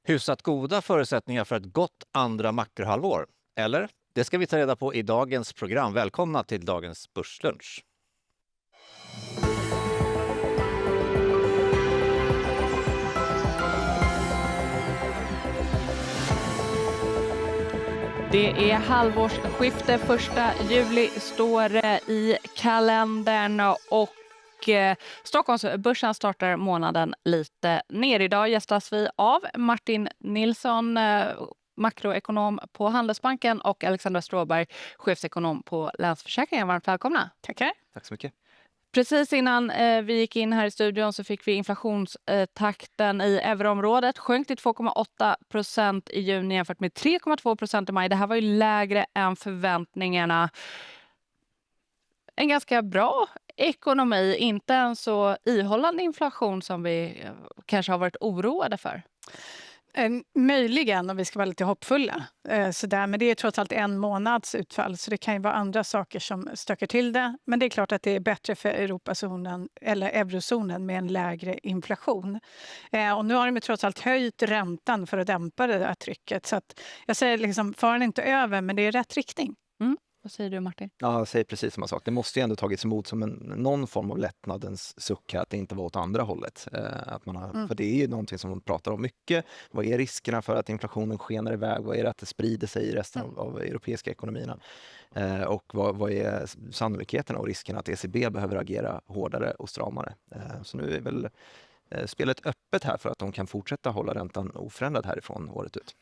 Hyfsat goda förutsättningar för ett gott andra makrohalvår. Eller? Det ska vi ta reda på i dagens program. Välkomna till dagens Börslunch. Det är halvårsskifte, 1 juli står det i kalendern och Stockholmsbörsen startar månaden lite ner. Idag gästas vi av Martin Nilsson, makroekonom på Handelsbanken, och Alexandra Stråberg, chefsekonom på Länsförsäkringar. Varmt välkomna. Tackar. Tack så mycket. Precis innan vi gick in här i studion så fick vi inflationstakten i euroområdet. Sjönk till 2,8% i juni jämfört med 3,2% i maj. Det här var ju lägre än förväntningarna. En ganska bra ekonomi, inte en så ihållande inflation som vi kanske har varit oroade för. Möjligen, om vi ska vara lite hoppfulla. Men det är trots allt en månads utfall, så det kan ju vara andra saker som stökar till det. Men det är klart att det är bättre för Europazonen eller eurozonen med en lägre inflation. Och nu har de trots allt höjt räntan för att dämpa det där trycket. Så att jag säger liksom, faran är inte över, men det är rätt riktning. Vad säger du, Martin? Ja, jag säger precis samma sak. Det måste ju ändå tagits emot som någon form av lättnadens suck här, att det inte var åt andra hållet. För det är ju någonting som man pratar om mycket. Vad är riskerna för att inflationen skenar iväg? Vad är det att det sprider sig i resten av europeiska ekonomierna? Och vad är sannolikheten och risken att ECB behöver agera hårdare och stramare? Så nu är väl spelet öppet här för att de kan fortsätta hålla räntan oförändrad härifrån året ut.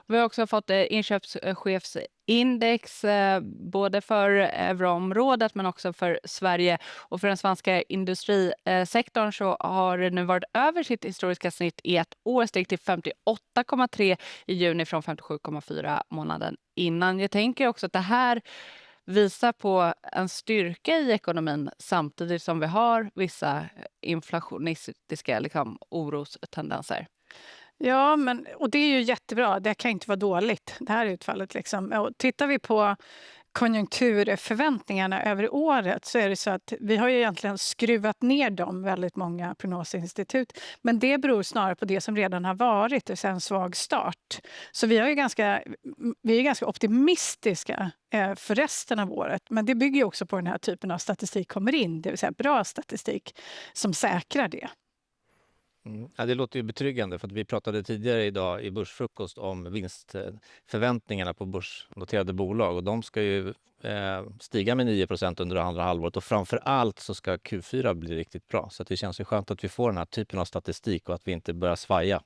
Vi har också fått inköpschefsindex både för euroområdet men också för Sverige. Och för den svenska industrisektorn så har det nu varit över sitt historiska snitt i ett år, steg till 58,3 i juni från 57,4 månaden innan. Jag tänker också att det här visar på en styrka i ekonomin samtidigt som vi har vissa inflationistiska orostendenser. Ja, och det är ju jättebra. Det kan inte vara dåligt, det här utfallet. Liksom. Och tittar vi på konjunkturförväntningarna över året så är det så att vi har ju egentligen skruvat ner dem, väldigt många prognosinstitut. Men det beror snarare på det som redan har varit, det vill säga en svag start. Så vi är ganska optimistiska för resten av året. Men det bygger ju också på den här typen av statistik kommer in, det vill säga bra statistik som säkrar det. Ja, det låter ju betryggande, för att vi pratade tidigare idag i Börsfrukost om vinstförväntningarna på börsnoterade bolag, och de ska ju stiga med 9% under det andra halvåret, och framför allt så ska Q4 bli riktigt bra. Så att det känns ju skönt att vi får den här typen av statistik och att vi inte börjar svaja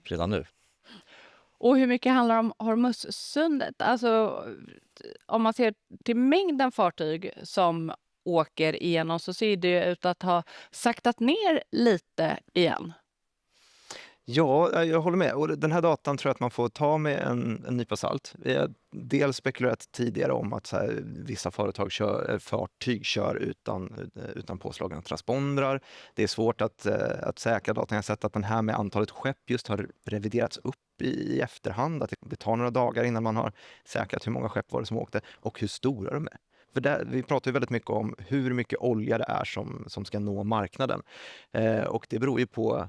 redan nu. Och hur mycket handlar om Hormuzsundet? Alltså, om man ser till mängden fartyg som åker igenom så ser det ut att ha saktat ner lite igen. Ja, jag håller med. Och den här datan tror jag att man får ta med en nypa salt. Vi har dels spekulerat tidigare om att vissa fartyg kör utan påslagna transpondrar. Det är svårt att säkra datan. Jag har sett att den här med antalet skepp just har reviderats upp i efterhand. Att det tar några dagar innan man har säkrat hur många skepp var det som åkte och hur stora de är. För vi pratar ju väldigt mycket om hur mycket olja det är som ska nå marknaden. Och det beror ju på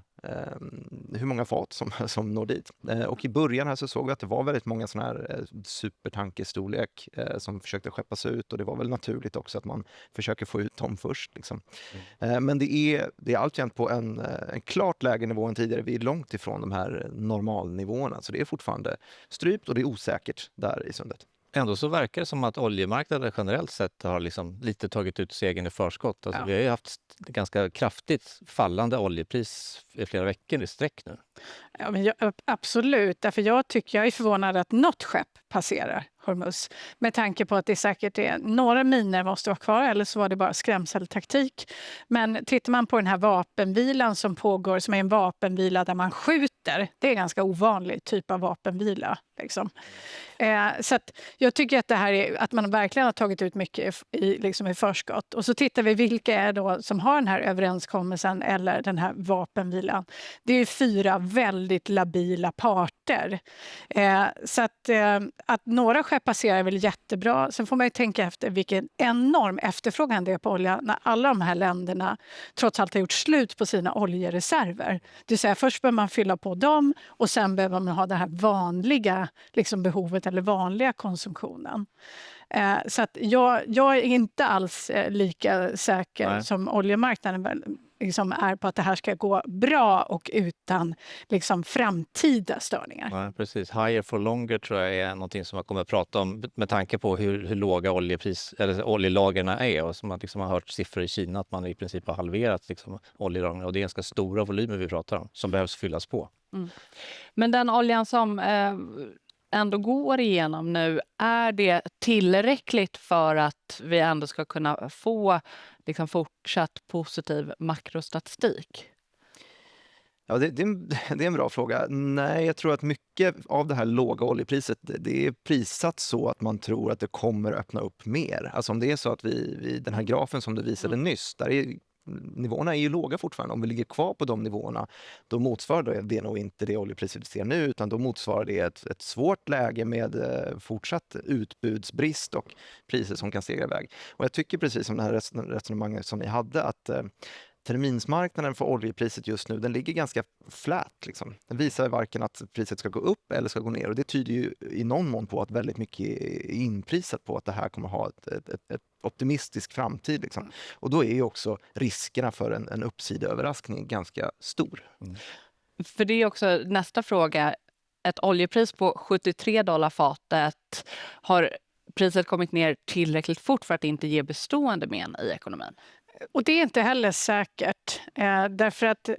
hur många fat som når dit. Och i början här så såg vi att det var väldigt många sådana här supertankerstorlek som försökte skeppas ut, och det var väl naturligt också att man försöker få ut dem först. Liksom. Men det är alltjämt på en klart lägre nivå än tidigare. Vi är långt ifrån de här normalnivåerna, så det är fortfarande strypt och det är osäkert där i sundet. Ändå så verkar det som att oljemarknaden generellt sett har liksom lite tagit ut segern i förskott. Alltså, vi har ju haft ganska kraftigt fallande oljepris i flera veckor i sträck nu. Ja, men absolut, därför jag är förvånad att något skepp passerar Hormuz. Med tanke på att det säkert är några miner måste vara kvar, eller så var det bara skrämseltaktik. Men tittar man på den här vapenvilan som pågår, som är en vapenvila där man skjuter, det är en ganska ovanlig typ av vapenvila. Liksom. Så att jag tycker att det här är att man verkligen har tagit ut mycket i förskott. Och så tittar vi vilka är då som har den här överenskommelsen eller den här vapenvilan. Det är 4 väldigt labila parter. Så att några skepp passerar är väl jättebra. Sen får man ju tänka efter vilken enorm efterfrågan det är på olja när alla de här länderna trots allt har gjort slut på sina oljereserver. Det vill säga först behöver man fylla på dem och sen behöver man ha det här vanliga liksom behovet eller vanliga konsumtionen. Så att jag är inte alls lika säker som oljemarknaden liksom är på att det här ska gå bra och utan liksom framtida störningar. Ja, precis. Higher for longer tror jag är någonting som man kommer att prata om med tanke på hur låga oljelagren är. Och som man liksom har hört siffror i Kina att man i princip har halverat liksom oljelagren. Och det är ganska stora volymer vi pratar om som behövs fyllas på. Mm. Men den oljan som ändå går igenom nu, är det tillräckligt för att vi ändå ska kunna få liksom fortsatt positiv makrostatistik? Ja, det är en bra fråga. Nej, jag tror att mycket av det här låga oljepriset, det är prissatt så att man tror att det kommer öppna upp mer. Alltså om det är så att vi den här grafen som du visade nyss, nivåerna är ju låga fortfarande. Om vi ligger kvar på de nivåerna, då motsvarar det nog inte det oljepriset vi ser nu, utan då motsvarar det ett svårt läge med fortsatt utbudsbrist och priser som kan stiga iväg. Och jag tycker precis som det här resonemanget som ni hade, att terminsmarknaden för oljepriset just nu, den ligger ganska flat. Liksom. Den visar varken att priset ska gå upp eller ska gå ner. Och det tyder ju i någon mån på att väldigt mycket är inprisat på att det här kommer ha ett optimistisk framtid. Liksom. Och då är ju också riskerna för en uppsideöverraskning ganska stor. Mm. För det är också nästa fråga. Ett oljepris på $73 fatet, har priset kommit ner tillräckligt fort för att inte ge bestående men i ekonomin? Och det är inte heller säkert, därför att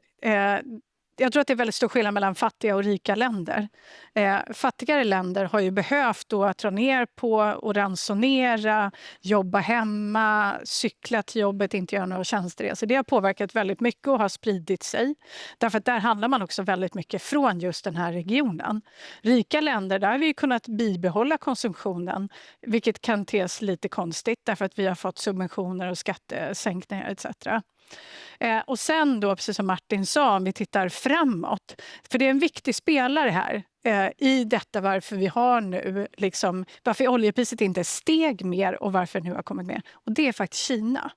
jag tror att det är väldigt stor skillnad mellan fattiga och rika länder. Fattigare länder har ju behövt då att dra ner på och ransonera, jobba hemma, cykla till jobbet, inte göra några tjänsteresor. Det har påverkat väldigt mycket och har spridit sig. Därför att där handlar man också väldigt mycket från just den här regionen. Rika länder, där har vi kunnat bibehålla konsumtionen, vilket kan tes lite konstigt därför att vi har fått subventioner och skattesänkningar etc. Och sen då, precis som Martin sa, om vi tittar framåt, för det är en viktig spelare här i detta varför vi har nu, liksom, varför oljepriset inte steg mer och varför det nu har kommit mer. Och det är faktiskt Kina.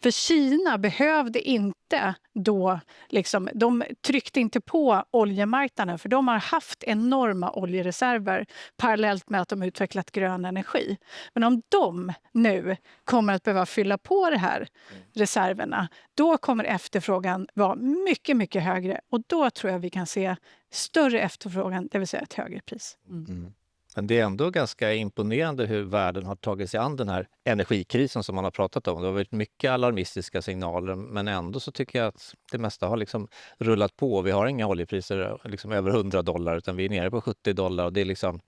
För Kina behövde inte då, liksom, de tryckte inte på oljemarknaden för de har haft enorma oljereserver parallellt med att de utvecklat grön energi. Men om de nu kommer att behöva fylla på de här reserverna, då kommer efterfrågan vara mycket, mycket högre. Och då tror jag vi kan se större efterfrågan, det vill säga ett högre pris. Mm. Men det är ändå ganska imponerande hur världen har tagit sig an den här energikrisen som man har pratat om. Det har varit mycket alarmistiska signaler, men ändå så tycker jag att det mesta har liksom rullat på. Vi har inga oljepriser liksom över $100 utan vi är nere på $70 och det är liksom,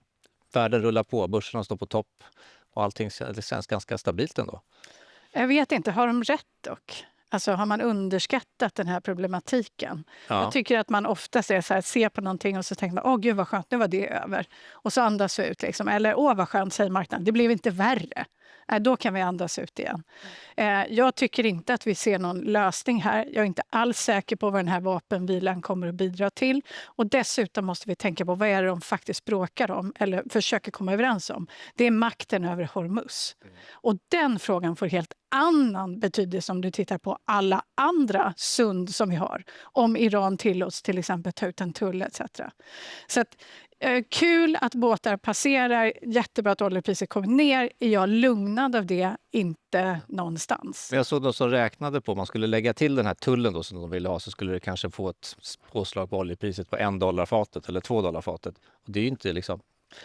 världen rullar på, börserna står på topp och allting känns ganska stabilt ändå. Jag vet inte, har de rätt dock? Alltså har man underskattat den här problematiken? Ja. Jag tycker att man ofta ser på någonting och så tänker man, åh gud vad skönt, nu var det över. Och så andas vi ut liksom. Eller åh vad skönt, säger marknaden, det blev inte värre. Då kan vi andas ut igen. Jag tycker inte att vi ser någon lösning här. Jag är inte alls säker på vad den här vapenvilan kommer att bidra till. Och dessutom måste vi tänka på vad är det de faktiskt bråkar om eller försöker komma överens om. Det är makten över Hormuz. Och den frågan får helt annan betydelse om du tittar på alla andra sund som vi har. Om Iran tillåts till exempel ta ut en tull etc. Så att kul att båtar passerar, jättebra att oljepriset kommer ner. Är jag lugnad av det? Inte någonstans. Jag såg de som räknade på, om man skulle lägga till den här tullen då som de ville ha så skulle det kanske få ett påslag på oljepriset på $1 fatet eller $2 fatet. Och det är ju inte liksom...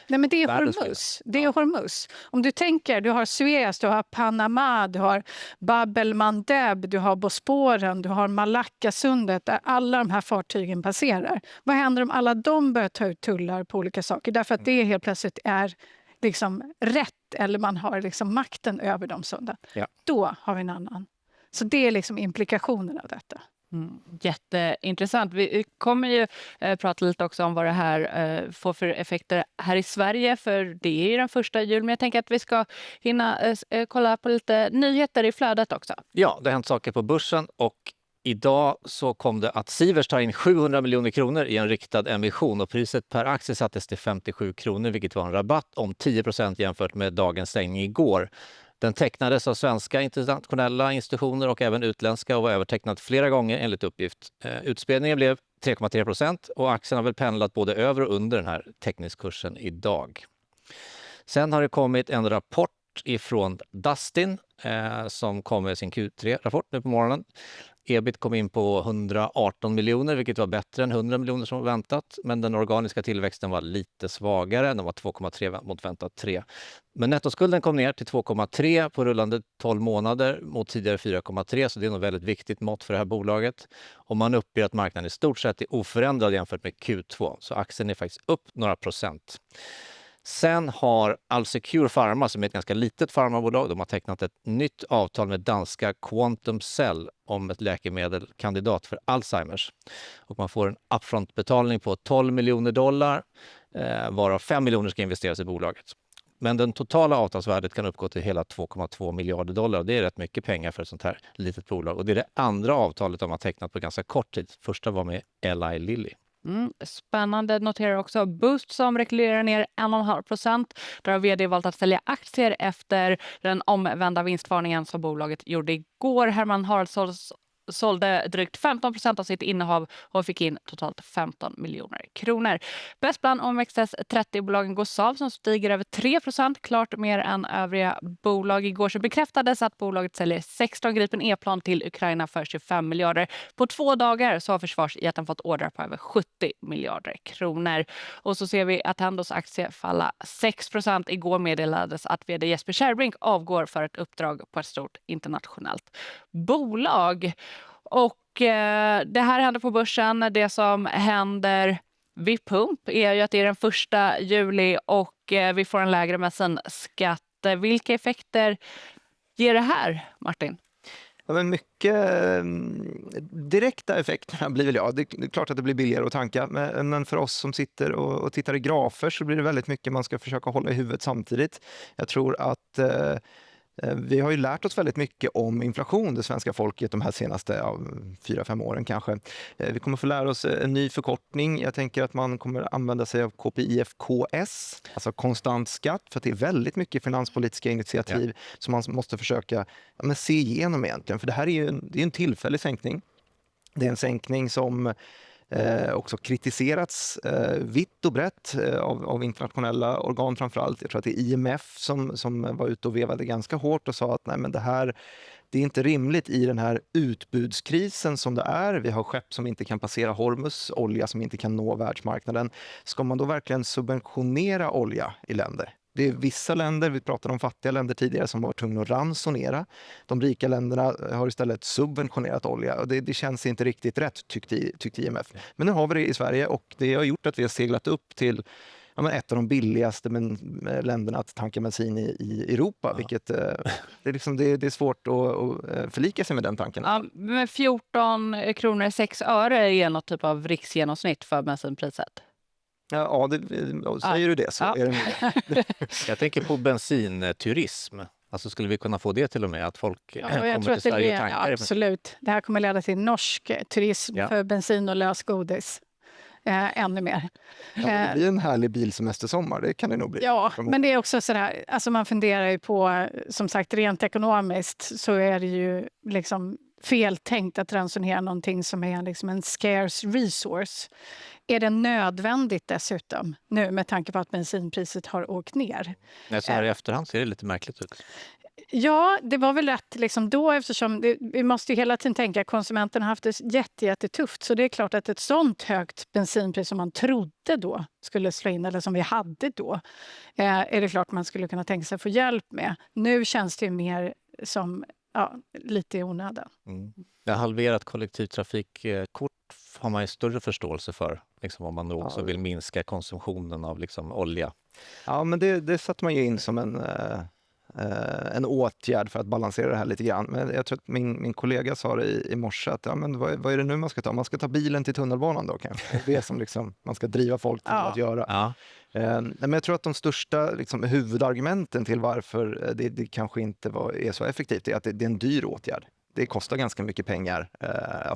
Nej, men det är Hormuz. Det är Hormuz. Om du tänker, du har Suez, du har Panama, du har Bab el-Mandeb, du har Bosporen, du har Malackasundet där alla de här fartygen passerar. Vad händer om alla de börjar ta ut tullar på olika saker? Därför att det helt plötsligt är liksom rätt eller man har liksom makten över de sunden. Ja. Då har vi en annan. Så det är liksom implikationen av detta. Jätteintressant. Vi kommer ju prata lite också om vad det här får för effekter här i Sverige, för det är ju den 1 juli. Men jag tänker att vi ska hinna kolla på lite nyheter i flödet också. Ja, det har hänt saker på börsen och Idag så kom det att Sivers tar in 700 miljoner kronor i en riktad emission och priset per aktie sattes till 57 kronor, vilket var en rabatt om 10% jämfört med dagens stängning igår. Den tecknades av svenska internationella institutioner och även utländska och var övertecknad flera gånger enligt uppgift. Utspädningen blev 3,3% och aktien har väl pendlat både över och under den här teckningskursen idag. Sen har det kommit en rapport ifrån Dustin som kom med sin Q3-rapport nu på morgonen. EBIT kom in på 118 miljoner, vilket var bättre än 100 miljoner som var väntat. Men den organiska tillväxten var lite svagare. Den var 2,3 mot väntat 3. Men nettoskulden kom ner till 2,3 på rullande 12 månader mot tidigare 4,3. Så det är nog väldigt viktigt mått för det här bolaget. Och man uppger att marknaden i stort sett är oförändrad jämfört med Q2. Så aktien är faktiskt upp några procent. Sen har Alsecure Pharma, som är ett ganska litet farmabolag, de har tecknat ett nytt avtal med danska Quantum Cell om ett läkemedelkandidat för Alzheimers. Och man får en upfront-betalning på $12 miljoner, varav 5 miljoner ska investeras i bolaget. Men den totala avtalsvärdet kan uppgå till hela $2,2 miljarder. Det är rätt mycket pengar för ett sånt här litet bolag. Och det är det andra avtalet de har tecknat på ganska kort tid. Första var med Eli Lilly. Spännande. Noterar också Boozt som rekylerar ner 1,5%. Där har vd valt att sälja aktier efter den omvända vinstvarningen som bolaget gjorde igår. Herman Haraldsson sålde drygt 15% av sitt innehav och fick in totalt 15 miljoner kronor. Bäst bland OMXS30-bolagen går Saab som stiger över 3%, klart mer än övriga bolag. Igår så bekräftades att bolaget säljer 16 Gripen E-plan till Ukraina för 25 miljarder. På 2 dagar så har försvarsjätten fått order på över 70 miljarder kronor. Och så ser vi att Attendos aktie falla 6%. Igår meddelades att vd Jesper Kärrbrink avgår för ett uppdrag på ett stort internationellt bolag. Och det här händer på börsen. Det som händer vid pump är ju att det är den 1 juli och vi får en lägre bensinskatt. Vilka effekter ger det här, Martin? Ja, men mycket direkta effekterna blir väl det är klart att det blir billigare att tanka, men för oss som sitter och tittar i grafer så blir det väldigt mycket man ska försöka hålla i huvudet samtidigt. Jag tror att vi har ju lärt oss väldigt mycket om inflation, det svenska folket, de här senaste 4-5 åren kanske. Vi kommer få lära oss en ny förkortning. Jag tänker att man kommer använda sig av KPIFKS, alltså konstant skatt, för att det är väldigt mycket finanspolitiska initiativ som man måste försöka se igenom egentligen. För det här är ju en tillfällig sänkning. Det är en sänkning som också kritiserats vitt och brett av internationella organ framförallt. Jag tror att det är IMF som var ute och vevade ganska hårt och sa att nej, men det är inte rimligt i den här utbudskrisen som det är. Vi har skepp som inte kan passera Hormuz, olja som inte kan nå världsmarknaden. Ska man då verkligen subventionera olja i länder? Det är vissa länder, vi pratade om fattiga länder tidigare, som var tvungna att ransonera. De rika länderna har istället subventionerat olja och det känns inte riktigt rätt, tyckte IMF. Men nu har vi det i Sverige och det har gjort att vi har seglat upp till ett av de billigaste länderna att tanka bensin i Europa. Ja. Vilket det är svårt att förlika sig med den tanken. Ja, med 14 kronor 6 öre är något typ av riksgenomsnitt för bensinpriset. Ja, säger du det så är det. Jag tänker på bensinturism. Alltså skulle vi kunna få det till och med, att folk kommer till Sverige och tankar? Absolut. Det här kommer leda till norsk turism för bensin och lösgodis. Ännu mer. Det blir en härlig bilsemestersommar, det kan det nog bli. Ja, men det är också sådär, alltså man funderar ju på, som sagt, rent ekonomiskt så är det ju liksom feltänkt att ransonera någonting som är liksom en scarce resource. Är det nödvändigt dessutom nu med tanke på att bensinpriset har åkt ner? Nej, så här i efterhand ser det lite märkligt ut. Ja, det var väl rätt liksom då, eftersom vi måste ju hela tiden tänka att konsumenterna har haft det jättetufft. Så det är klart att ett sånt högt bensinpris som man trodde då skulle slå in, eller som vi hade då, är det klart man skulle kunna tänka sig att få hjälp med. Nu känns det ju mer som lite i onödan. Det har halverat kollektivtrafikkort har man ju större förståelse för, liksom, om man då också vill minska konsumtionen av olja. Ja, men det satte man ju in som en åtgärd för att balansera det här lite grann. Men jag tror att min kollega sa det i morse att vad är det nu man ska ta? Man ska ta bilen till tunnelbanan då kanske. Det är som man ska driva folk till att göra. Ja. Men jag tror att de största huvudargumenten till varför det kanske inte är så effektivt är att det är en dyr åtgärd. det kostar ganska mycket pengar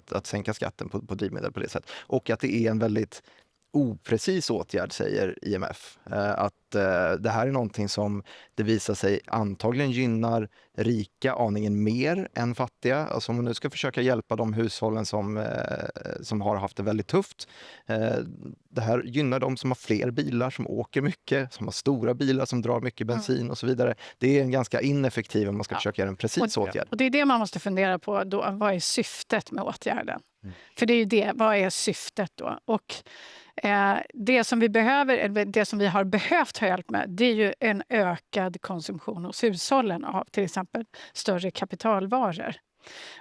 att sänka skatten på drivmedel på det sättet. Och att det är en väldigt oprecis åtgärd, säger IMF. Att det här är någonting som det visar sig antagligen gynnar rika aningen mer än fattiga. Alltså om man nu ska försöka hjälpa de hushållen som har haft det väldigt tufft. Det här gynnar de som har fler bilar, som åker mycket, som har stora bilar som drar mycket bensin och så vidare. Det är en ganska ineffektiv om man ska försöka göra en precis åtgärd. Och det är det man måste fundera på då. Vad är syftet med åtgärden? För det är ju det, vad är syftet då? Och det som vi behöver, eller det som vi har behövt ha hjälp med, det är ju en ökad konsumtion hos hushållen av till exempel större kapitalvaror.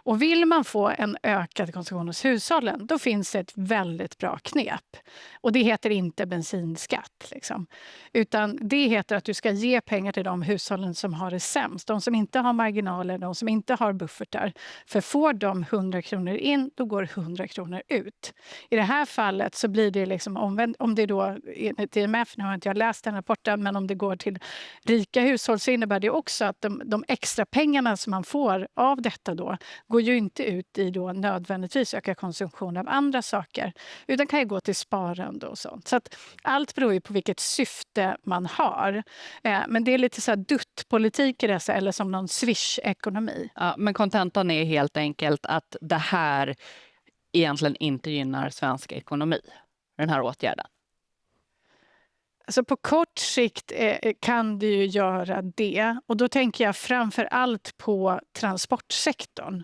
Och vill man få en ökad konsumtion hos hushållen, då finns det ett väldigt bra knep. Och det heter inte bensinskatt, liksom. Utan det heter att du ska ge pengar till de hushållen som har det sämst. De som inte har marginaler, de som inte har buffertar. För får de 100 kronor in, då går 100 kronor ut. I det här fallet så blir det liksom omvänt. Om det då, enligt IMF, nu har inte jag läst den rapporten, men om det går till rika hushåll så innebär det också att de extra pengarna som man får av detta då går ju inte ut i då nödvändigtvis öka konsumtion av andra saker, utan kan ju gå till sparande och sånt. Så att allt beror ju på vilket syfte man har. Men det är lite så här duttpolitik i dessa, eller som någon swish-ekonomi. Ja, men kontentan är helt enkelt att det här egentligen inte gynnar svensk ekonomi, den här åtgärden. Alltså på kort sikt kan det ju göra det. Och då tänker jag framför allt på transportsektorn.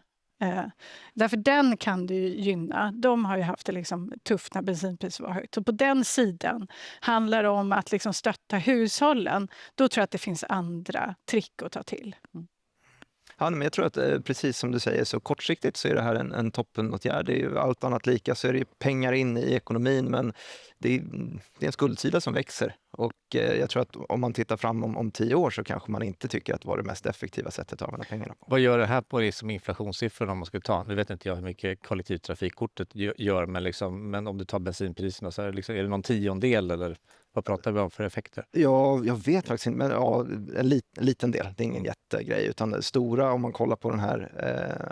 Därför den kan det ju gynna. De har ju haft det liksom tufft när bensinpriset var högt. Och på den sidan handlar det om att liksom stötta hushållen. Då tror jag att det finns andra trick att ta till. Ja, men jag tror att precis som du säger, så kortsiktigt så är det här en toppenåtgärd. Det är ju allt annat lika, så är det pengar in i ekonomin, men det är en skuldsida som växer. Och jag tror att om man tittar fram om 10 år så kanske man inte tycker att det var det mest effektiva sättet att använda pengarna på. Vad gör det här på liksom inflationssiffrorna om man ska ta? Nu vet inte jag hur mycket kollektivtrafikkortet gör, men om du tar bensinpriserna så är det någon tiondel, eller vad pratar vi om för effekter? Ja, jag vet faktiskt inte, men ja, en liten del. Det är ingen jättegrej, utan det stora, om man kollar på den här,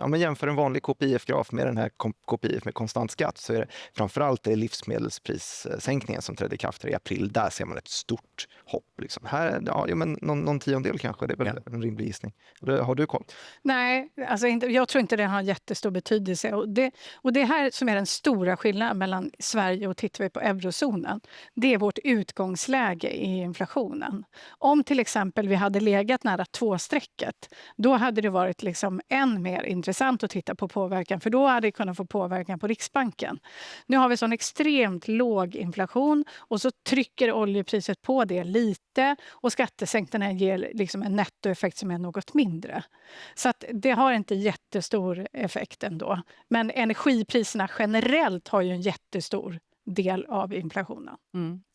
men jämför en vanlig KPIF-graf med den här KPIF med konstant skatt, så är det framförallt det livsmedelsprissänkningen som trädde i kraft i april. Där ser man ett stort hopp. Liksom. Här, ja, men någon tiondel kanske, det är väl en rimlig gissning. Har du koll? Nej, alltså jag tror inte det har en jättestor betydelse. Och det här som är den stora skillnaden mellan Sverige och tittar vi på eurozonen, det är vårt utgångsläge i inflationen. Om till exempel vi hade legat nära 2-strecket, då hade det varit liksom än mer intressant att titta på påverkan, för då hade det kunnat få påverkan på Riksbanken. Nu har vi sån extremt låg inflation och så trycker oljepriset på det lite och skattesänkningarna ger liksom en nettoeffekt som är något mindre. Så att det har inte jättestor effekt ändå. Men energipriserna generellt har ju en jättestor del av inflationen.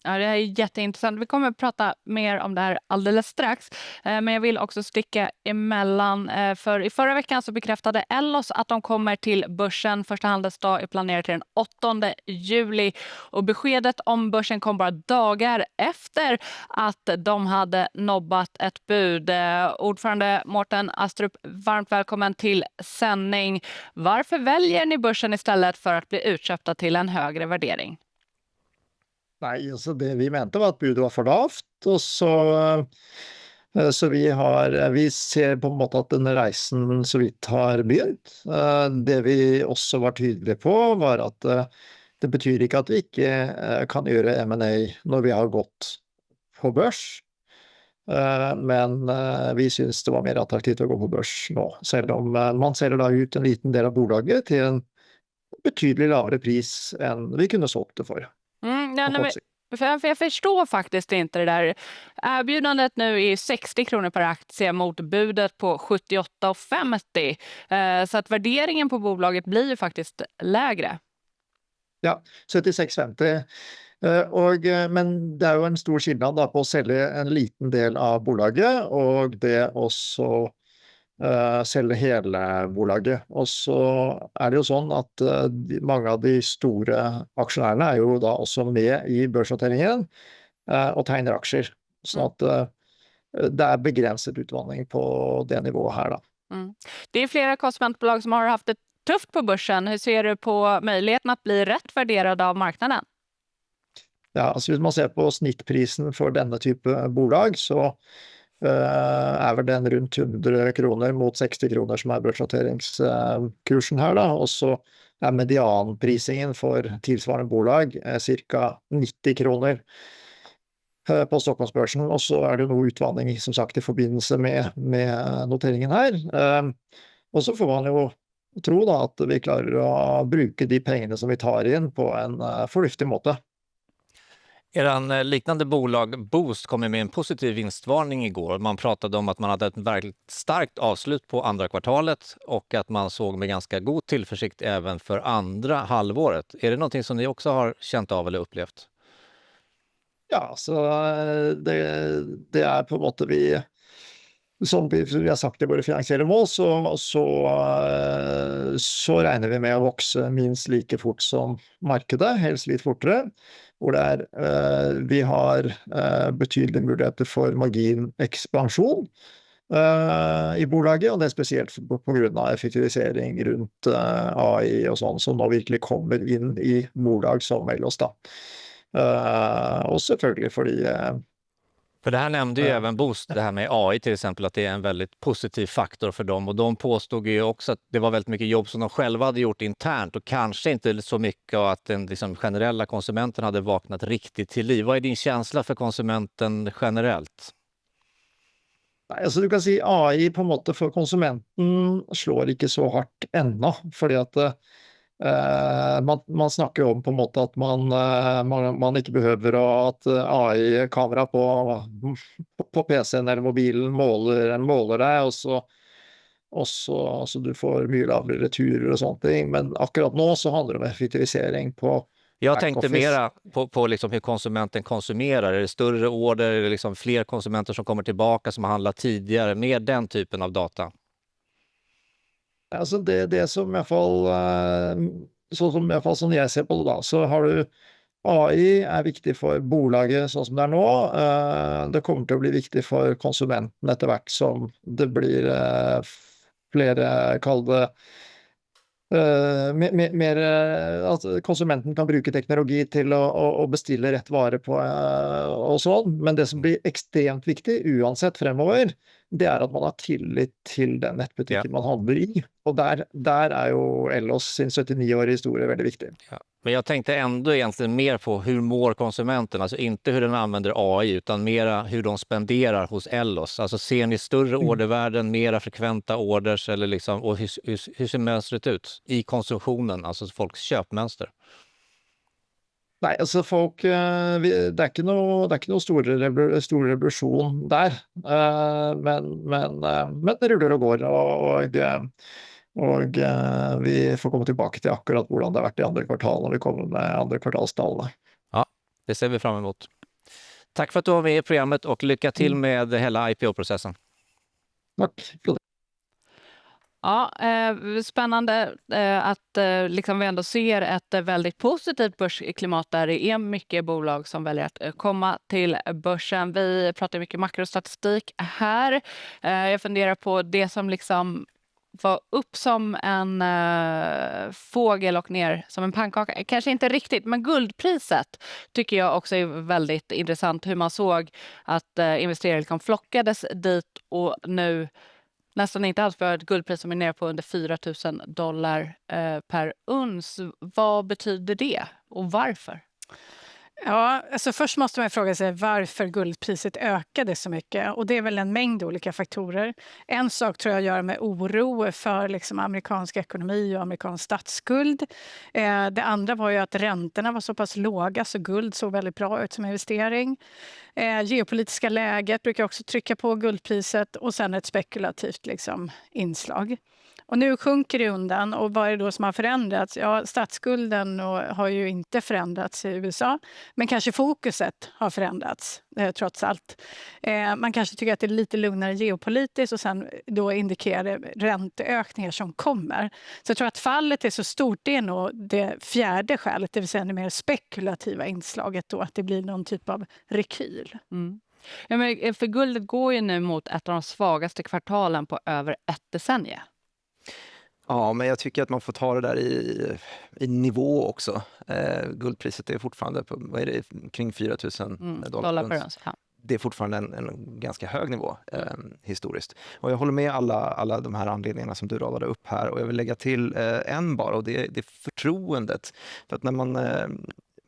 Ja, det här är jätteintressant. Vi kommer att prata mer om det här alldeles strax. Men jag vill också sticka emellan. För i förra veckan så bekräftade Ellos att de kommer till börsen. Första handelsdag är planerad till den 8 juli. Och beskedet om börsen kom bara dagar efter att de hade nobbat ett bud. Ordförande Mårten Astrup, varmt välkommen till sändning. Varför väljer ni börsen istället för att bli utköpta till en högre värdering? Nei, altså det vi mente var at budet var for lavt, og så vi ser på en måte at denne reisen så vidt har begynt. Det vi også var tydelige på var at det betyr ikke at vi ikke kan gjøre M&A når vi har gått på børs, men vi synes det var mer attraktivt å gå på børs nå, selv om man selger da ut en liten del av bolaget til en betydelig lavere pris enn vi kunne solgt det for. För jag förstår faktiskt inte det där. Erbjudandet nu är 60 kronor per aktie mot budet på 78,50. Så att värderingen på bolaget blir ju faktiskt lägre. Ja, 76,50. Men det er jo en stor skillnad da på å selge en liten del av bolaget, og det også selge hele bolaget. Og så er det jo sånn at mange av de store aksjonærene er jo da også med i børsnoteringen og tegner aksjer. Sånn at det er begrenset utvanning på det nivået her da. Det är flera konsumentbolag som har haft det tufft på börsen. Hur ser du på möjligheten att bli rätt värderad av marknaden? Ja, altså hvis man ser på snittprisen for denne type bolag, så er vel den rundt 100 kroner mot 60 kroner som er børsnoteringskursen her da, og så er medianprisingen for tilsvarende bolag cirka 90 kroner på Stockholmsbörsen, og så er det noe utvanning som sagt i forbindelse med noteringen her. Og så får man jo tro da at vi klarer å bruke de pengene som vi tar inn på en fornuftig måte. Eran liknande bolag Boozt kom med en positiv vinstvarning igår. Man pratade om att man hade ett verkligt starkt avslut på andra kvartalet och att man såg med ganska god tillförsikt även för andra halvåret. Är det någonting som ni också har känt av eller upplevt? Ja, så det er på en måte vi, som vi har sagt i våre finansielle mål, så regner vi med å vokse minst like fort som markedet, helst litt fortere, hvor vi har betydelige muligheter for marginekspansjon i bolaget, og det er spesielt på grunn av effektivisering rundt AI og sånn, som nå virkelig kommer inn i bolag som Ellos da. Och selvfølgelig fordi För det här nämnde ju även Boozt, det här med AI till exempel, att det är en väldigt positiv faktor för dem. Och de påstod ju också att det var väldigt mycket jobb som de själva hade gjort internt och kanske inte så mycket att den liksom generella konsumenten hade vaknat riktigt till liv. Vad är din känsla för konsumenten generellt? Nei, altså du kan si AI på en måte for konsumenten slår ikke så hardt ennå, fordi at man snakker jo om på en måte at man ikke behøver å ha et AI-kamera på PC-en eller mobilen måler deg, og så du får mye lavere returer og sånne ting, men akkurat nå så handler det om effektivisering på Jag tänkte mera på liksom hur konsumenten konsumerar. Är det större order? Är det liksom fler konsumenter som kommer tillbaka som har handlat tidigare? Mer den typen av data? Altså det som i hvert fall, sånn jeg ser på det da, så har du AI er viktig for bolaget sånn som det er nå. Det kommer til å bli viktig for konsumenten etter hvert som det blir flere, kall det, mer at konsumenten kan bruke teknologi til å bestille rett vare på og sånn, men det som blir ekstremt viktig uansett fremover, det er at man har tillit til den nettbutikken man handler i, og der er jo Ellos sin 79-årige historie veldig viktig. Ja. Men jag tänkte ändå egentligen mer på hur mår konsumenten, alltså inte hur den använder AI utan mera hur de spenderar hos Ellos. Alltså ser ni större ordervärden, mera frekventa orders eller liksom, och hur ser mönstret ut i konsumtionen, alltså folks köpmönster? Nei, altså folk, det er ikke noe stor revolusjon der, men det ruller og går, og vi får komme tilbake til akkurat hvordan det har vært i andre kvartal når vi kommer med andre kvartalstallene. Ja, det ser vi fram emot. Tack för att du var med i programmet och lycka till med hela IPO-processen. Tack. Ja, spännande att liksom vi ändå ser ett väldigt positivt börsklimat där det är mycket bolag som väljer att komma till börsen. Vi pratar mycket makrostatistik här. Jag funderar på det som liksom var upp som en fågel och ner som en pannkaka. Kanske inte riktigt, men guldpriset tycker jag också är väldigt intressant. Hur man såg att investerare flockades dit och nu nästan inte alls för ett guldpris som är nere på under $4,000 per uns. Vad betyder det och varför? Ja, alltså först måste man fråga sig varför guldpriset ökade så mycket. Och det är väl en mängd olika faktorer. En sak tror jag gör med oro för liksom amerikansk ekonomi och amerikansk statsskuld. Det andra var ju att räntorna var så pass låga så guld såg väldigt bra ut som investering. Geopolitiska läget brukar också trycka på guldpriset och sen ett spekulativt liksom, inslag. Och nu sjunker det undan och vad är det då som har förändrats? Ja, statsskulden har ju inte förändrats i USA, men kanske fokuset har förändrats trots allt. Man kanske tycker att det är lite lugnare geopolitiskt och sen då indikerar det ränteökningar som kommer. Så jag tror att fallet är så stort, det är nog det fjärde skälet, det vill säga det mer spekulativa inslaget då, att det blir någon typ av rekyl. Mm. Ja, men för guldet går ju nu mot ett av de svagaste kvartalen på över ett decennium. Ja, men jag tycker att man får ta det där i nivå också. Guldpriset är fortfarande på, vad är det, kring 4 000 dollar per ons. Ja. Det är fortfarande en ganska hög nivå historiskt. Och jag håller med alla de här anledningarna som du radade upp här. Och jag vill lägga till en bara, och det är förtroendet. För att när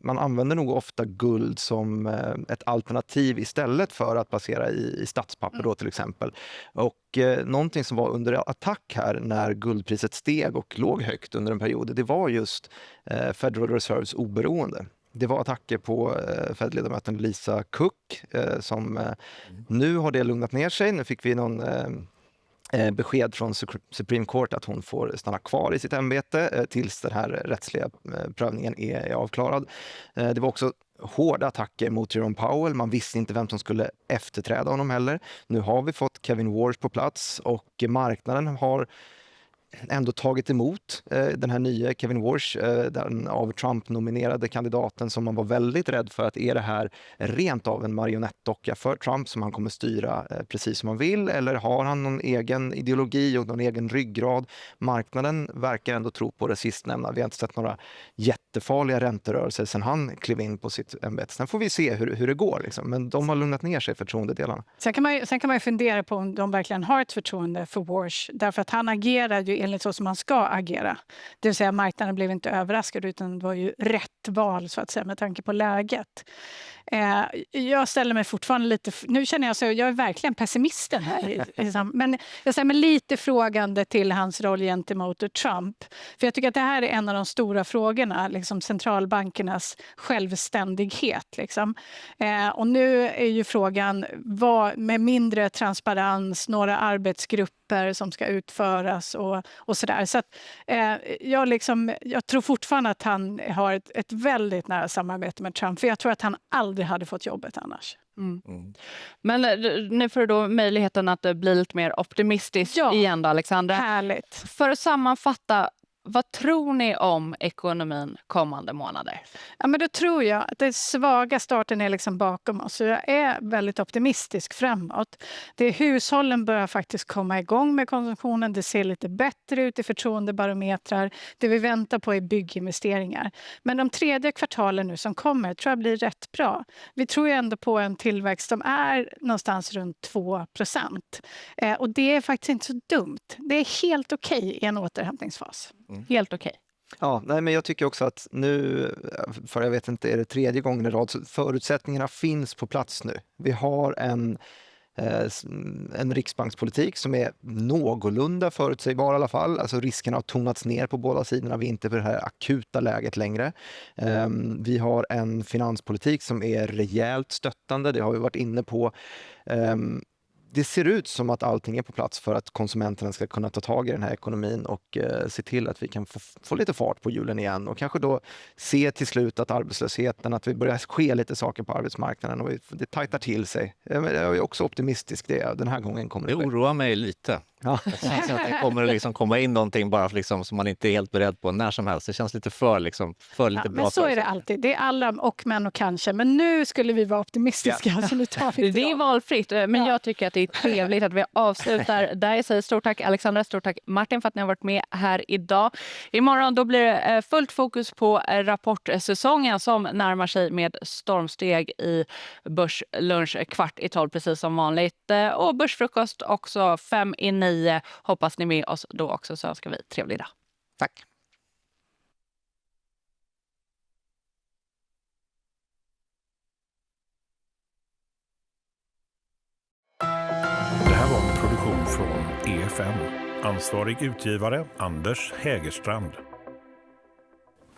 man använder nog ofta guld som ett alternativ istället för att basera i statspapper då till exempel. Och någonting som var under attack här när guldpriset steg och låg högt under en period, det var just Federal Reserves oberoende. Det var attacker på Fed-ledamoten Lisa Cook som nu har det lugnat ner sig. Nu fick vi någon besked från Supreme Court att hon får stanna kvar i sitt ämbete tills den här rättsliga prövningen är avklarad. Det var också hårda attacker mot Jerome Powell. Man visste inte vem som skulle efterträda honom heller. Nu har vi fått Kevin Warsh på plats och marknaden har ändå tagit emot den här nya Kevin Warsh, den av Trump-nominerade kandidaten som man var väldigt rädd för att är det här rent av en marionettdocka för Trump som han kommer styra precis som han vill, eller har han någon egen ideologi och någon egen ryggrad? Marknaden verkar ändå tro på det sistnämnda. Vi har inte sett några jättefarliga ränterörelser sedan han klev in på sitt ämbete. Sen får vi se hur det går liksom. Men de har lugnat ner sig, förtroendedelarna. Sen kan man ju fundera på om de verkligen har ett förtroende för Warsh, därför att han agerar ju enligt så som man ska agera. Det vill säga marknaden blev inte överraskad utan det var ju rätt val så att säga med tanke på läget. Jag ställer mig fortfarande lite, nu känner jag så jag är verkligen pessimisten här. Men jag ställer mig lite frågande till hans roll gentemot Trump. För jag tycker att det här är en av de stora frågorna, liksom centralbankernas självständighet. Liksom. Och nu är ju frågan med mindre transparens, några arbetsgrupper som ska utföras och sådär. Så att, jag tror fortfarande att han har ett väldigt nära samarbete med Trump. För jag tror att han aldrig hade fått jobbet annars. Men nu får du då möjligheten att bli lite mer optimistisk igen då, Alexandra. Härligt. För att sammanfatta, vad tror ni om ekonomin kommande månader? Ja, men då tror jag att den svaga starten är liksom bakom oss. Så jag är väldigt optimistisk framåt. Hushållen börjar faktiskt komma igång med konsumtionen. Det ser lite bättre ut i förtroendebarometrar. Det vi väntar på är bygginvesteringar. Men de tredje kvartalen nu som kommer tror jag blir rätt bra. Vi tror ju ändå på en tillväxt som är någonstans runt 2%. Och det är faktiskt inte så dumt. Det är helt okej i en återhämtningsfas. Helt okej. Ja, nej, men jag tycker också att nu, för jag vet inte, är det tredje gången i rad, så förutsättningarna finns på plats nu. Vi har en riksbankspolitik som är någorlunda förutsägbar i alla fall. Alltså riskerna har tonats ner på båda sidorna. Vi är inte på det här akuta läget längre. Vi har en finanspolitik som är rejält stöttande. Det har vi varit inne på. Det ser ut som att allting är på plats för att konsumenterna ska kunna ta tag i den här ekonomin och se till att vi kan få lite fart på hjulen igen och kanske då se till slut att arbetslösheten, att vi börjar ske lite saker på arbetsmarknaden och det tajtar till sig. Jag är också optimistisk den här gången kommer det oroar mig lite. Ja. Det känns att det kommer liksom komma in någonting bara liksom, som man inte är helt beredd på när som helst. Det känns lite för lite bra. Men så är det alltid. Det är alla och män och kanske. Men nu skulle vi vara optimistiska. Så nu tar vi det är valfritt. Men jag tycker att det är trevligt att vi avslutar där. Jag säger stort tack Alexandra, stort tack Martin för att ni har varit med här idag. Imorgon då blir det fullt fokus på rapportsäsongen som närmar sig med stormsteg i Börslunch 11:15 precis som vanligt. Och börsfrukost också 8:55. Hoppas ni med oss då också, så önskar vi trevlig dag. Tack. Det här var en produktion från EFN. Ansvarig utgivare Anders Hägerstrand.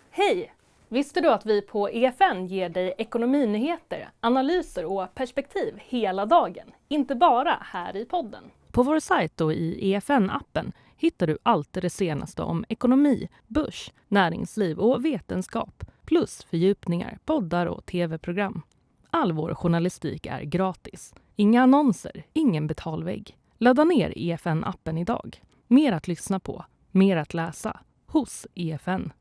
Hej! Visste du att vi på EFN ger dig ekonominyheter, analyser och perspektiv hela dagen? Inte bara här i podden. På vår sajt och i EFN-appen hittar du allt det senaste om ekonomi, börs, näringsliv och vetenskap. Plus fördjupningar, poddar och tv-program. All vår journalistik är gratis. Inga annonser, ingen betalvägg. Ladda ner EFN-appen idag. Mer att lyssna på, mer att läsa hos EFN.